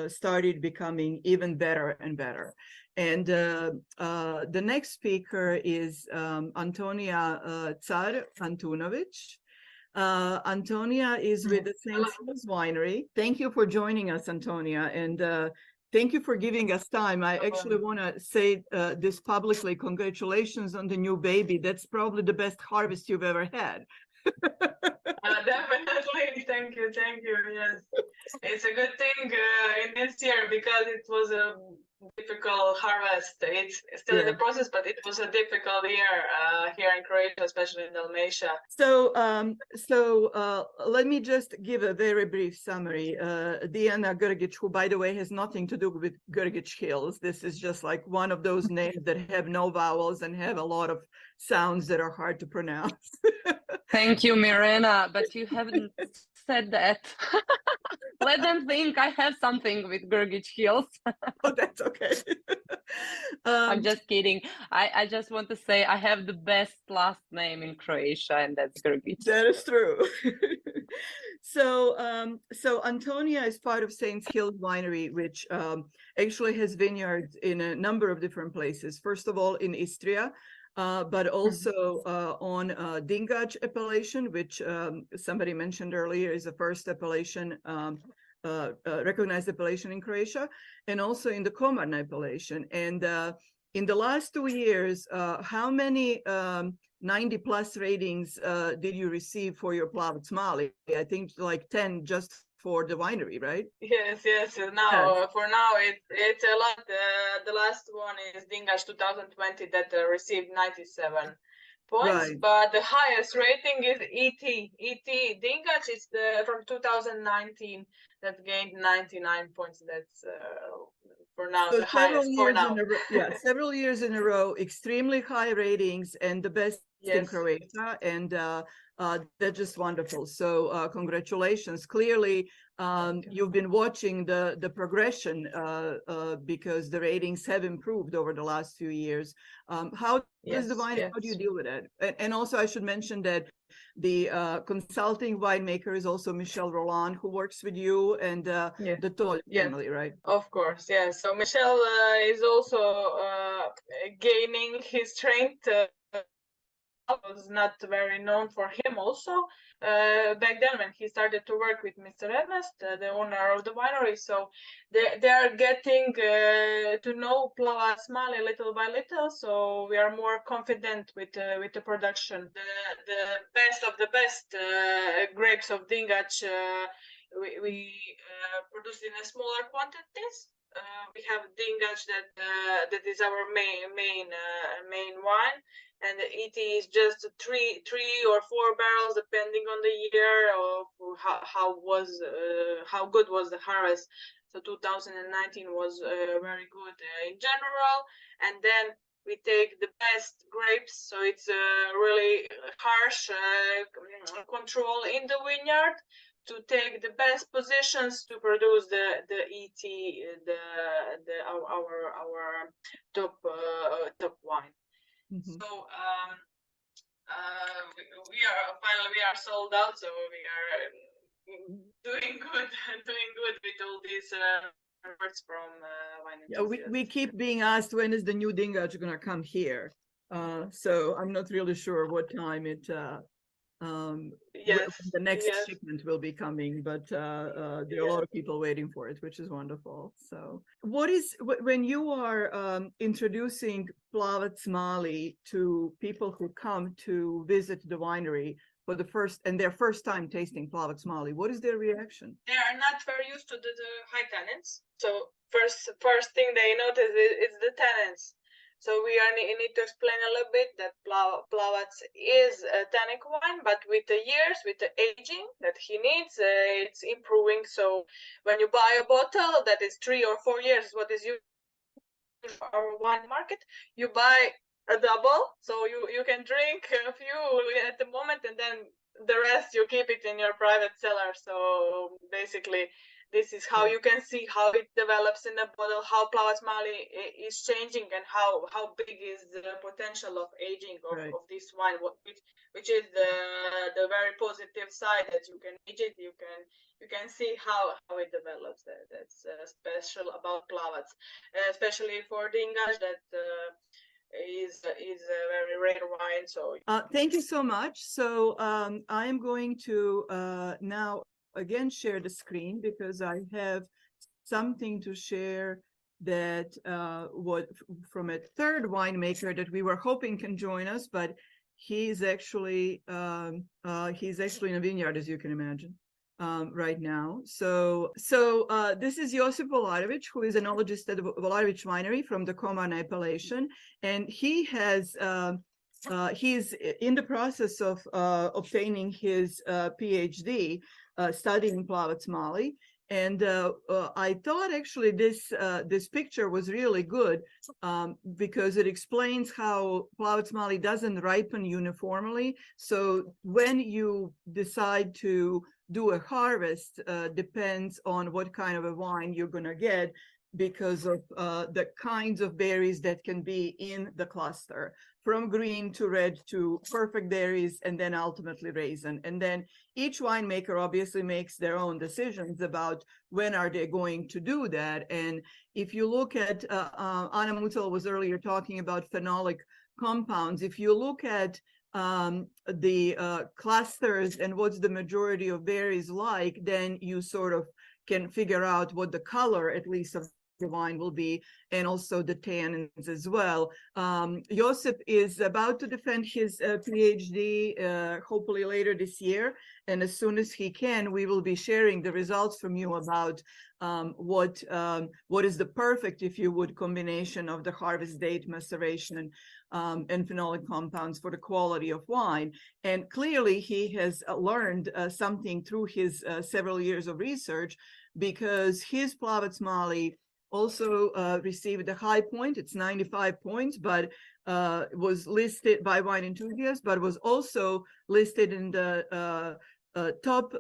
started becoming even better and better. And the next speaker is Antonia Car Antunovic. Antonia is with the St. Louis Winery. Thank you for joining us, Antonia, and thank you for giving us time. I actually want to say this publicly. Congratulations on the new baby. That's probably the best harvest you've ever had. Definitely. Thank you. Thank you. Yes. It's a good thing in this year because it was a difficult harvest. It's still in the process, but it was a difficult year here in Croatia, especially in Dalmatia. So, let me just give a very brief summary. Dijana Grgić, who, by the way, has nothing to do with Grgić Hills. This is just like one of those names that have no vowels and have a lot of sounds that are hard to pronounce. Thank you, Mirena, but you haven't said that. Let them think I have something with Grgić Hills. Oh, that's okay. I'm just kidding. I just want to say I have the best last name in Croatia, and that's Grgić. That is true. So Antonia is part of Saints Hills Winery, which actually has vineyards in a number of different places. First of all, in Istria, but also on Dingač appellation, which somebody mentioned earlier is the first appellation, recognized appellation in Croatia, and also in the Komarna appellation. And in the last 2 years, how many 90+ ratings did you receive for your Plavak Mali? I think like 10 just for the winery, right? Yes. Now, for now, it's a lot. The last one is Dingač 2020 that received 97 points, but the highest rating is ET Dingač. It's from 2019 that gained 99 points. That's for now so the highest for now. Several years in a row, extremely high ratings and the best in Croatia, and that's just wonderful. So congratulations. Clearly, you've been watching the progression because the ratings have improved over the last few years. How does the wine? How do you deal with it? And also, I should mention that the consulting winemaker is also Michel Roland, who works with you, and the Toll family, right? Of course, yes. So Michel is also gaining his strength. Was not very known for him also back then when he started to work with Mr. Ernest, the owner of the winery. So they are getting to know Plavak Mali little by little. So we are more confident with the production. The best of the best grapes of Dingač we produce in a smaller quantities. We have Dingač that is our main wine. And the ET is just three or 4 barrels, depending on the year of how good was the harvest. So 2019 was very good in general. And then we take the best grapes, so it's really harsh control in the vineyard to take the best positions to produce the ET, our top wine. So we are sold out. So we are doing good with all these reports from wine. We keep being asked when is the new Dingač going to come here. So I'm not really sure what time it. The next shipment will be coming, but there are a lot of people waiting for it, which is wonderful. So what is when you are introducing Plavak Mali to people who come to visit the winery for the first time tasting Plavak Mali, what is their reaction? They are not very used to the high tannins. So first thing they notice is the tannins. So we need to explain a little bit that Plavak is a tannic wine, but with the years, with the aging that he needs, it's improving. So when you buy a bottle that is 3 or 4 years, what is used for our wine market, you buy a double, so you can drink a few at the moment, and then the rest you keep it in your private cellar. So basically, this is how you can see how it develops in the bottle, how Plavak Mali is changing, and how big is the potential of aging of this wine, which is the very positive side that you can age it, you can see how it develops. That's special about Plavak, especially for Dingač that is a very rare wine. So thank you so much. So I am going to now again share the screen because I have something to share that from a third winemaker that we were hoping can join us, but he's actually in a vineyard, as you can imagine, right now. So this is Josip Volarevic, who is an enologist at the Volarevic Winery from the Komarna appellation, and he has he's in the process of obtaining his PhD, studying Plavak Mali. And I thought actually this picture was really good because it explains how Plavak Mali doesn't ripen uniformly. So when you decide to do a harvest, depends on what kind of a wine you're going to get, because of the kinds of berries that can be in the cluster, from green to red to perfect berries, and then ultimately raisin. And then each winemaker obviously makes their own decisions about when are they going to do that. And if you look at, Anna Mutal was earlier talking about phenolic compounds. If you look at the clusters and what's the majority of berries like, then you sort of can figure out what the color, at least, of the wine will be, and also the tannins as well. Josip is about to defend his PhD, hopefully later this year, and as soon as he can, we will be sharing the results from you about what is the perfect, if you would, combination of the harvest date, maceration, and phenolic compounds for the quality of wine. And clearly he has learned something through his several years of research, because his Plavak Mali also received a high point. It's 95 points, but was listed by Wine Enthusiast, but was also listed in the top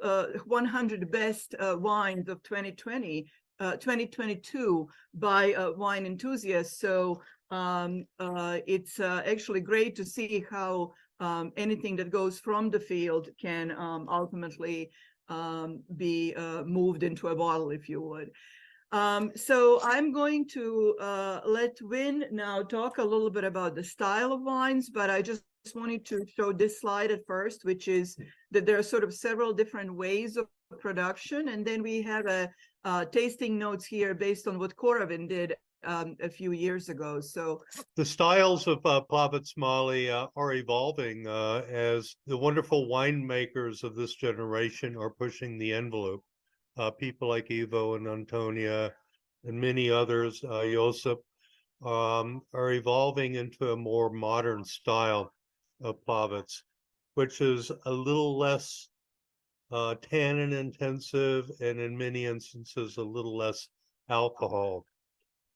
100 best wines of 2022 by Wine Enthusiast. So it's actually great to see how anything that goes from the field can ultimately be moved into a bottle, if you would. So I'm going to let Win now talk a little bit about the style of wines, but I just wanted to show this slide at first, which is that there are sort of several different ways of production. And then we have a tasting notes here based on what Koravin did a few years ago. So the styles of Plavak Mali are evolving as the wonderful winemakers of this generation are pushing the envelope. People like Ivo and Antonia and many others, Josip, are evolving into a more modern style of Plavak, which is a little less tannin intensive, and in many instances a little less alcohol.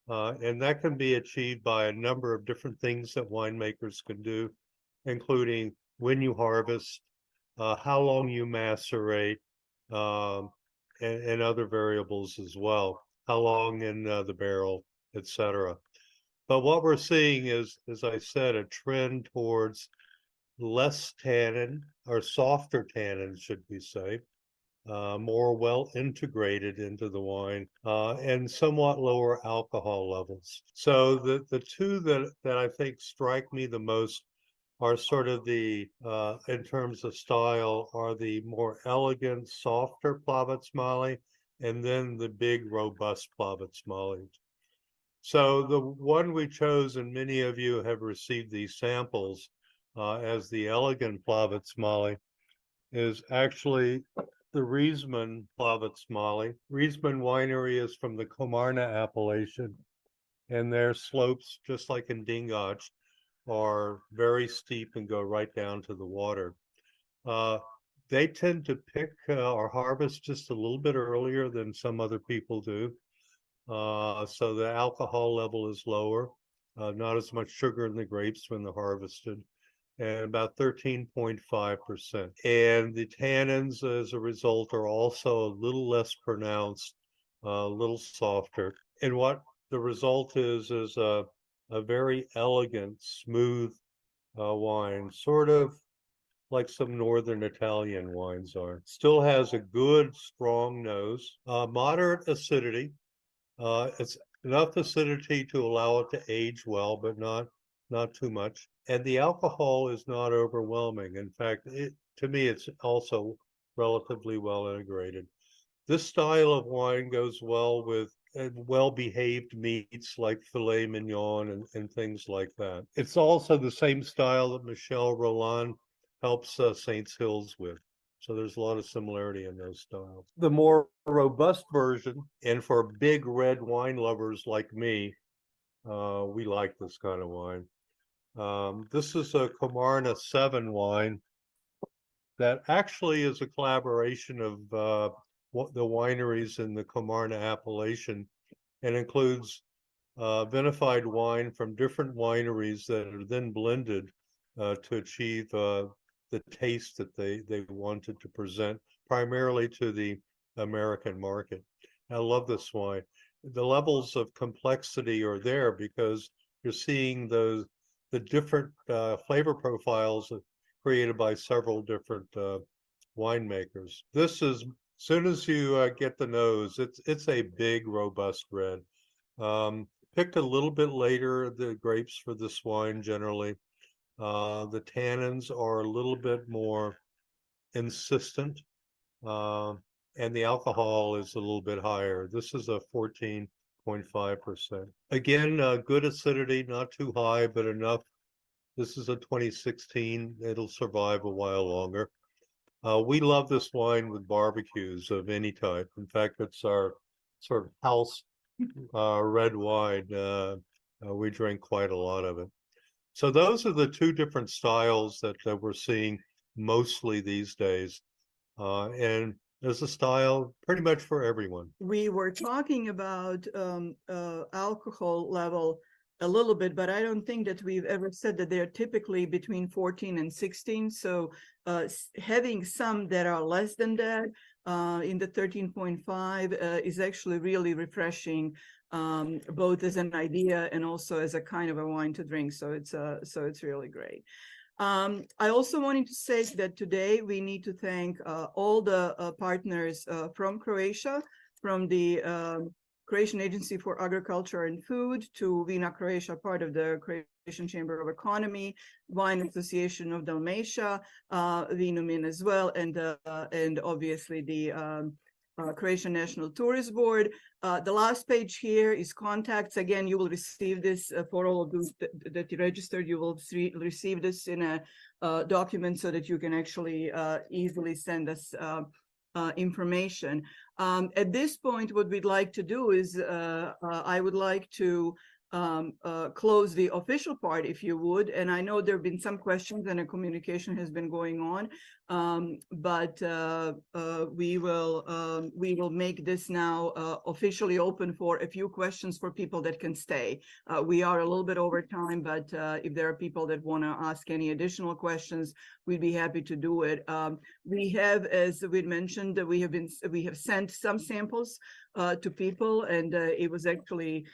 And that can be achieved by a number of different things that winemakers can do, including when you harvest, how long you macerate, and other variables as well, how long in the barrel, etc. But what we're seeing is, as I said, a trend towards less tannin, or softer tannin, should we say, more well integrated into the wine, and somewhat lower alcohol levels. So the two that I think strike me the most are sort of the, in terms of style, are the more elegant, softer Plavak Mali, and then the big, robust Plavak Mali. So the one we chose, and many of you have received these samples as the elegant Plavak Mali, is actually the Riesman Plavak Mali. Riesman winery is from the Komarna appellation, and their slopes, just like in Dingac, are very steep and go right down to the water. They tend to pick or harvest just a little bit earlier than some other people do. So the alcohol level is lower, not as much sugar in the grapes when they're harvested, and about 13.5%. And the tannins, as a result, are also a little less pronounced, a little softer. And what the result is a very elegant, smooth wine, sort of like some Northern Italian wines are. Still has a good, strong nose, moderate acidity. It's enough acidity to allow it to age well, but not too much. And the alcohol is not overwhelming. In fact, to me, it's also relatively well integrated. This style of wine goes well with well-behaved meats like filet mignon and things like that. It's also the same style that Michel Rolland helps Saints Hills with. So there's a lot of similarity in those styles. The more robust version, and for big red wine lovers like me, we like this kind of wine. This is a Camarna 7 wine that actually is a collaboration of the wineries in the Camarna appellation, and includes vinified wine from different wineries that are then blended to achieve the taste that they wanted to present primarily to the American market. I love this wine. The levels of complexity are there because you're seeing the different flavor profiles created by several different winemakers. This is, as soon as you get the nose, it's a big, robust red. Picked a little bit later, the grapes for this wine generally. The tannins are a little bit more insistent, and the alcohol is a little bit higher. This is a 14.5%. Again, good acidity, not too high, but enough. This is a 2016. It'll survive a while longer. We love this wine with barbecues of any type. In fact, it's our sort of house red wine. We drink quite a lot of it. So those are the two different styles that we're seeing mostly these days. And there's a style pretty much for everyone. We were talking about alcohol level a little bit, but I don't think that we've ever said that they're typically between 14 and 16. So having some that are less than that in the 13.5 is actually really refreshing, both as an idea and also as a kind of a wine to drink. So it's really great. I also wanted to say that today we need to thank all the partners from Croatia, from the Croatian Agency for Agriculture and Food to Vina Croatia, part of the Croatian Chamber of Economy, Wine Association of Dalmatia, Vinumin as well, and obviously the Croatian National Tourist Board. The last page here is contacts. Again, you will receive this for all of those that you registered. You will receive this in a document so that you can actually easily send us information. At this point, what we'd like to do is I would like to close the official part, if you would. And I know there have been some questions and a communication has been going on, but we will make this now officially open for a few questions for people that can stay. We are a little bit over time, but if there are people that want to ask any additional questions, we'd be happy to do it. We have, as we mentioned, we have sent some samples to people, and it was actually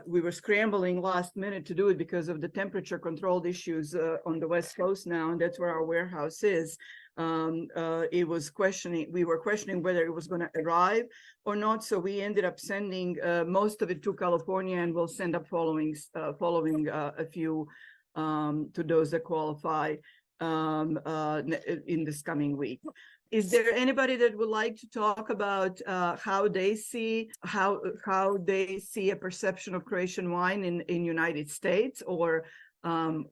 we were scrambling last minute to do it because of the temperature controlled issues on the West Coast now, and that's where our warehouse is. We were questioning whether it was going to arrive or not, so we ended up sending most of it to California, and we'll send up following a few to those that qualify in this coming week. Is there anybody that would like to talk about how they see a perception of Croatian wine in United States, or I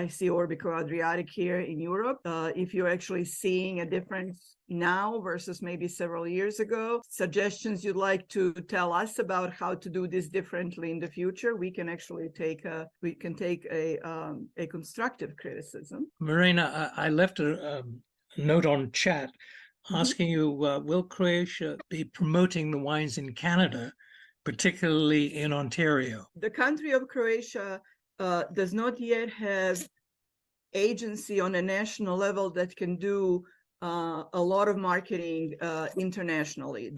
see Orbico Adriatic here in Europe, if you're actually seeing a difference now versus maybe several years ago, suggestions you'd like to tell us about how to do this differently in the future, we can actually take a constructive criticism. Marina, I left a note on chat asking you, will Croatia be promoting the wines in Canada, particularly in Ontario? The country of Croatia does not yet have agency on a national level that can do a lot of marketing internationally.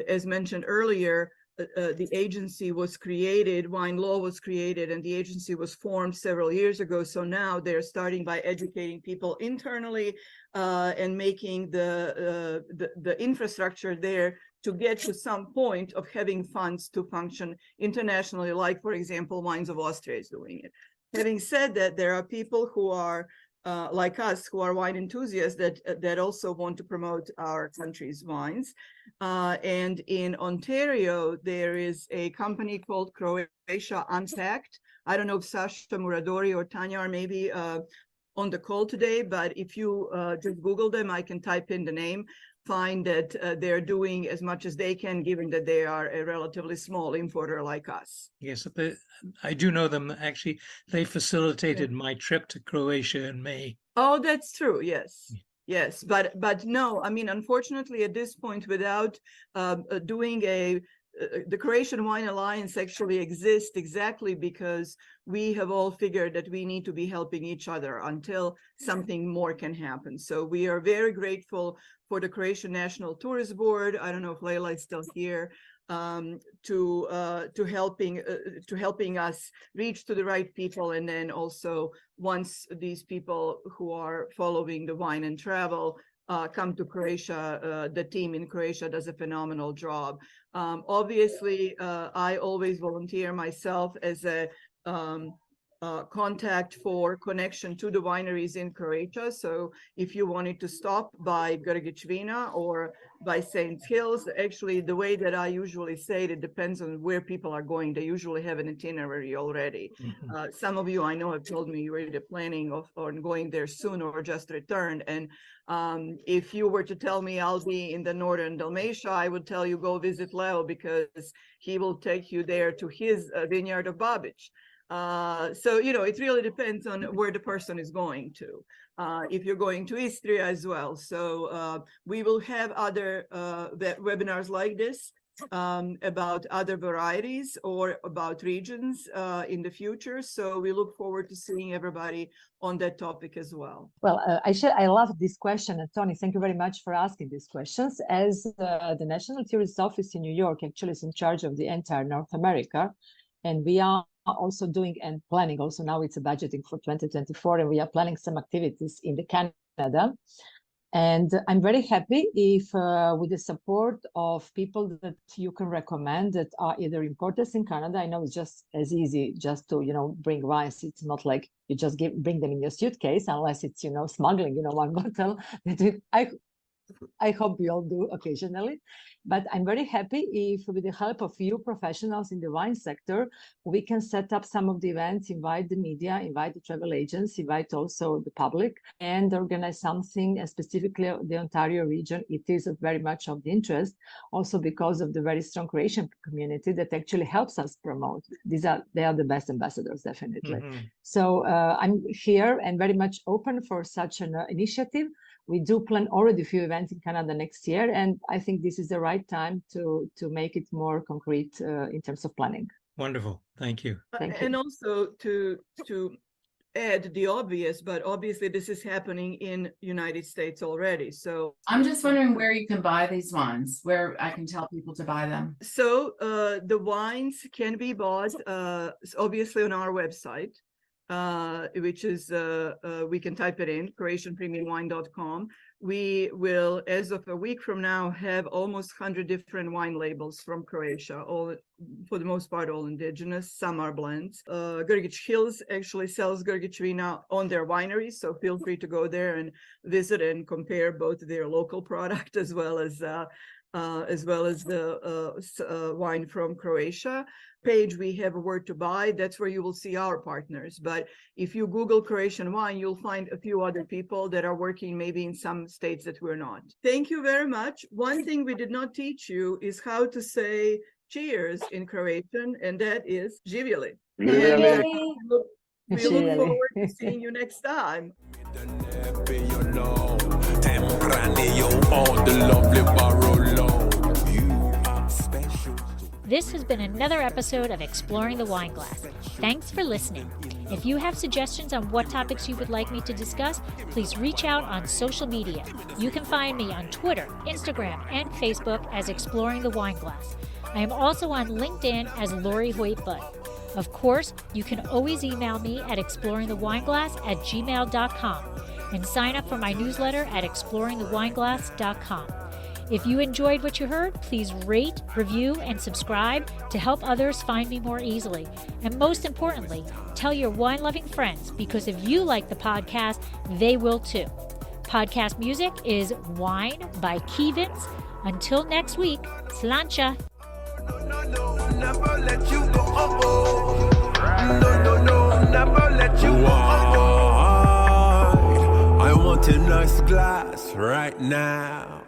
As mentioned earlier, the agency was created, wine law was created, and the agency was formed several years ago. So now they're starting by educating people internally and making the infrastructure there to get to some point of having funds to function internationally, like, for example, Wines of Austria is doing it. Having said that, there are people who are like us who are wine enthusiasts that also want to promote our country's wines. And in Ontario, there is a company called Croatia Untapped. I don't know if Sasha Muradori or Tanya are maybe on the call today, but if you just Google them, I can type in the name, find that they're doing as much as they can, given that they are a relatively small importer like us. Yes, I do know them. Actually, they facilitated my trip to Croatia in May. Oh, that's true. Yes. Yes. But no, I mean, unfortunately, at this point, without doing the Croatian Wine Alliance actually exists exactly because we have all figured that we need to be helping each other until something more can happen. So we are very grateful for the Croatian National Tourist Board. I don't know if Leila is still here, to helping us reach to the right people. And then also once these people who are following the wine and travel come to Croatia, the team in Croatia does a phenomenal job. Obviously, I always volunteer myself as a contact for connection to the wineries in Croatia. So if you wanted to stop by Grgić Vina or by St. Hills, actually the way that I usually say it depends on where people are going. They usually have an itinerary already. Mhm. Some of you I know have told me you're already planning on going there soon or just returned. And if you were to tell me I'll be in the northern Dalmatia, I would tell you go visit Leo because he will take you there to his vineyard of Babić. So, you know, it really depends on where the person is going to. If you're going to Istria as well. So we will have other webinars like this about other varieties or about regions in the future. So we look forward to seeing everybody on that topic as well. Well, I love this question. And Tony, thank you very much for asking these questions. As the National Tourist Office in New York actually is in charge of the entire North America, and we are also doing and planning also now it's a budgeting for 2024, and we are planning some activities in the Canada. And I'm very happy if with the support of people that you can recommend that are either importers in Canada. I know it's just as easy just to, you know, bring wines. It's not like you just bring them in your suitcase unless it's, you know, smuggling, you know, one bottle. I hope we all do occasionally, but I'm very happy if with the help of you professionals in the wine sector, we can set up some of the events, invite the media, invite the travel agents, invite also the public, and organize something specifically the Ontario region. It is very much of the interest, also because of the very strong Croatian community that actually helps us promote. They are the best ambassadors, definitely. Mhm. So I'm here and very much open for such an initiative. We do plan already a few events in Canada next year, and I think this is the right time to make it more concrete in terms of planning. Wonderful. Thank you. Thank you. And also to add the obvious, but obviously this is happening in United States already. So I'm just wondering where you can buy these wines, where I can tell people to buy them. So the wines can be bought obviously on our website, which is, we can type it in, CroatianPremiumWine.com. We will, as of a week from now, have almost 100 different wine labels from Croatia, all for the most part, all indigenous, some are blends. Grgić Hills actually sells Grgić Vina on their wineries, so feel free to go there and visit and compare both their local product as well as the wine from Croatia. Page we have a word to buy, that's where you will see our partners. But if you Google Croatian wine, you'll find a few other people that are working maybe in some states that we're not. Thank you very much. One thing we did not teach you is how to say cheers in Croatian, and that is živjeli. Živjeli. We look forward to seeing you next time. This has been another episode of Exploring the Wine Glass. Thanks for listening. If you have suggestions on what topics you would like me to discuss, please reach out on social media. You can find me on Twitter, Instagram, and Facebook as Exploring the Wine Glass. I am also on LinkedIn as Lori Hoyt-Budd. Of course, you can always email me at exploringthewineglass@gmail.com and sign up for my newsletter at exploringthewineglass.com. If you enjoyed what you heard, please rate, review, and subscribe to help others find me more easily. And most importantly, tell your wine-loving friends, because if you like the podcast, they will too. Podcast music is Wine by Kevins. Until next week, slancha. Never let you go. No, never let you go. I want a nice glass right now.